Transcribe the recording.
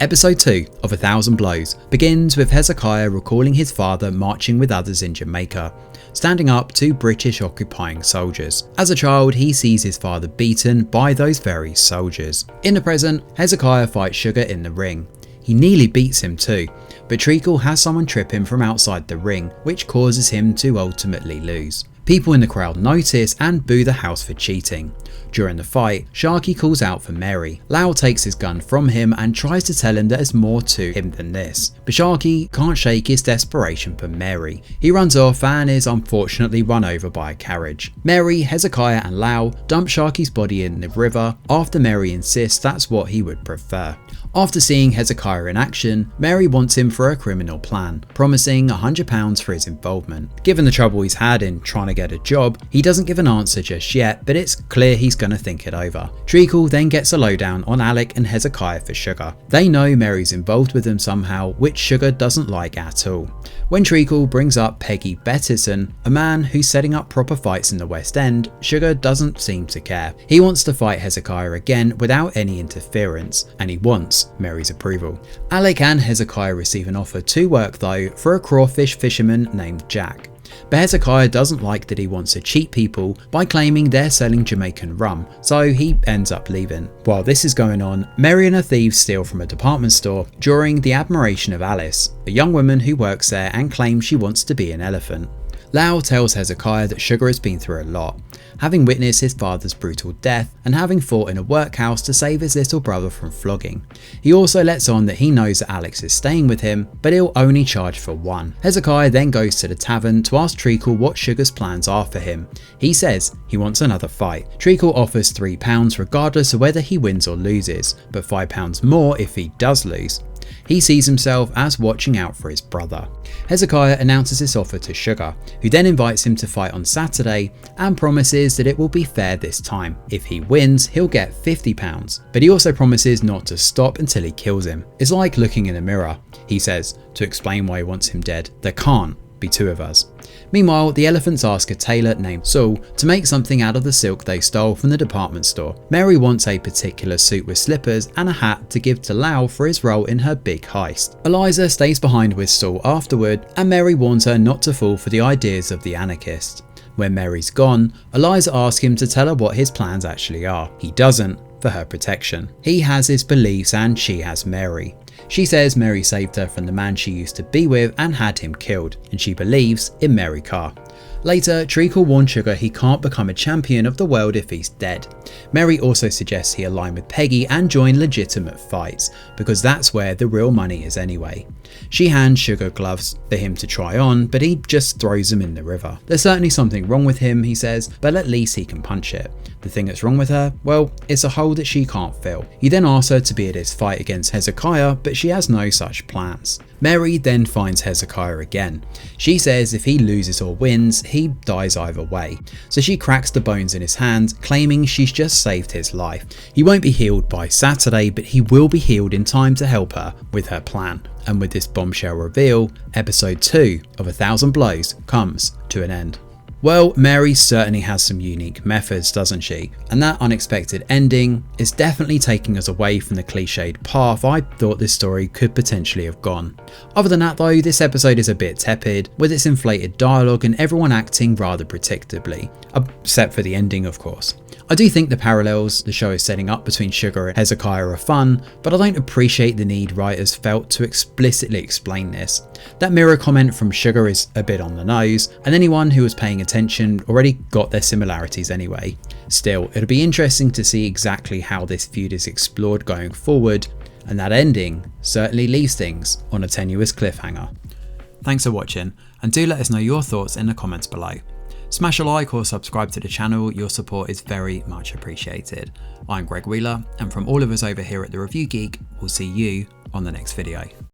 Episode 2 of 1000 Blows begins with Hezekiah recalling his father marching with others in Jamaica, standing up to British occupying soldiers. As a child, he sees his father beaten by those very soldiers. In the present, Hezekiah fights Sugar in the ring. He nearly beats him too, but Treacle has someone trip him from outside the ring, which causes him to ultimately lose. People in the crowd notice and boo the house for cheating. During the fight, Sharky calls out for Mary. Lau takes his gun from him and tries to tell him that there's more to him than this, but Sharky can't shake his desperation for Mary. He runs off and is unfortunately run over by a carriage. Mary, Hezekiah and Lau dump Sharky's body in the river after Mary insists that's what he would prefer. After seeing Hezekiah in action, Mary wants him for a criminal plan, promising £100 for his involvement. Given the trouble he's had in trying to get a job, he doesn't give an answer just yet, but it's clear he's going to think it over. Treacle then gets a lowdown on Alec and Hezekiah for Sugar. They know Mary's involved with them somehow, which Sugar doesn't like at all. When Treacle brings up Peggy Bettison, a man who's setting up proper fights in the West End, Sugar doesn't seem to care. He wants to fight Hezekiah again without any interference, and he wants Mary's approval. Alec and Hezekiah receive an offer to work though for a crawfish fisherman named Jack. But Hezekiah doesn't like that he wants to cheat people by claiming they're selling Jamaican rum, so he ends up leaving. While this is going on, Mary and her thieves steal from a department store during the admiration of Alice, a young woman who works there and claims she wants to be an elephant. Lau tells Hezekiah that Sugar has been through a lot, having witnessed his father's brutal death and having fought in a workhouse to save his little brother from flogging. He also lets on that he knows that Alex is staying with him, but he'll only charge for one. Hezekiah then goes to the tavern to ask Treacle what Sugar's plans are for him. He says he wants another fight. Treacle offers £3 regardless of whether he wins or loses, but £5 more if he does lose. He sees himself as watching out for his brother. Hezekiah announces this offer to Sugar, who then invites him to fight on Saturday and promises that it will be fair this time. If he wins, he'll get £50, but he also promises not to stop until he kills him. It's like looking in a mirror, he says, to explain why he wants him dead. There can't be two of us. Meanwhile, the elephants ask a tailor named Saul to make something out of the silk they stole from the department store. Mary wants a particular suit with slippers and a hat to give to Lau for his role in her big heist. Eliza stays behind with Saul afterward, and Mary warns her not to fall for the ideas of the anarchist. When Mary's gone, Eliza asks him to tell her what his plans actually are. He doesn't, for her protection. He has his beliefs and she has Mary. She says Mary saved her from the man she used to be with and had him killed, and she believes in Mary Carr. Later, Treacle warns Sugar he can't become a champion of the world if he's dead. Mary also suggests he align with Peggy and join legitimate fights, because that's where the real money is anyway. She hands Sugar gloves for him to try on, but he just throws them in the river. There's certainly something wrong with him, he says, but at least he can punch it. The thing that's wrong with her? Well, it's a hole that she can't fill. He then asks her to be at his fight against Hezekiah, but she has no such plans. Mary then finds Hezekiah again. She says if he loses or wins, he dies either way. So she cracks the bones in his hand, claiming she's just saved his life. He won't be healed by Saturday, but he will be healed in time to help her with her plan. And with this bombshell reveal, episode 2 of 1000 Blows comes to an end. Well, Mary certainly has some unique methods, doesn't she? And that unexpected ending is definitely taking us away from the cliched path I thought this story could potentially have gone. Other than that though, this episode is a bit tepid, with its inflated dialogue and everyone acting rather predictably, except for the ending of course. I do think the parallels the show is setting up between Sugar and Hezekiah are fun, but I don't appreciate the need writers felt to explicitly explain this. That mirror comment from Sugar is a bit on the nose, and anyone who was paying attention already got their similarities anyway. Still, it'll be interesting to see exactly how this feud is explored going forward, and that ending certainly leaves things on a tenuous cliffhanger. Thanks for watching, and do let us know your thoughts in the comments below. Smash a like or subscribe to the channel, your support is very much appreciated. I'm Greg Wheeler, and from all of us over here at The Review Geek, we'll see you on the next video.